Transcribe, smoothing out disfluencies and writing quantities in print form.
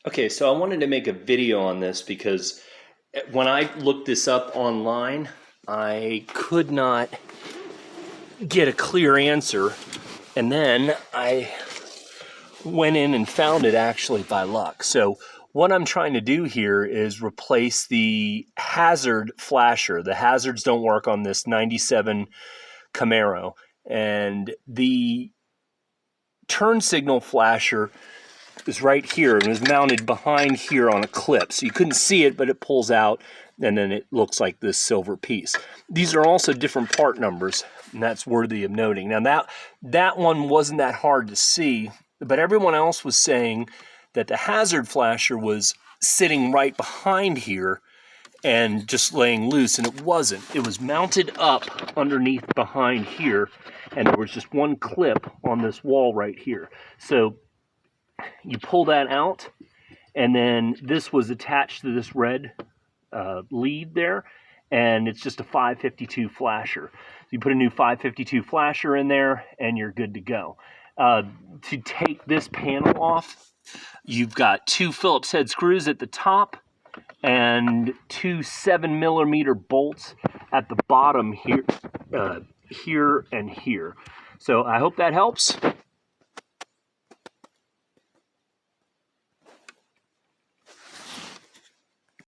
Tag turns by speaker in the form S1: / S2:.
S1: Okay, so I wanted to make a video on this because when I looked this up online, I could not get a clear answer. And then I went in and found it actually by luck. So what I'm trying to do here is replace the hazard flasher. The hazards don't work on this 97 Camaro. And the turn signal flasher is right here and is mounted behind here on a clip. So you couldn't see it, but it pulls out and then it looks like this silver piece. These are also different part numbers, and that's worthy of noting. Now that one wasn't that hard to see, but everyone else was saying that the hazard flasher was sitting right behind here and just laying loose, and it wasn't. It was mounted up underneath behind here, and there was just one clip on this wall right here. So you pull that out, and then this was attached to this red lead there, and it's just a 552 flasher. So you put a new 552 flasher in there, and you're good to go. To take this panel off, you've got two Phillips head screws at the top and two 7mm bolts at the bottom here, here and here. So I hope that helps.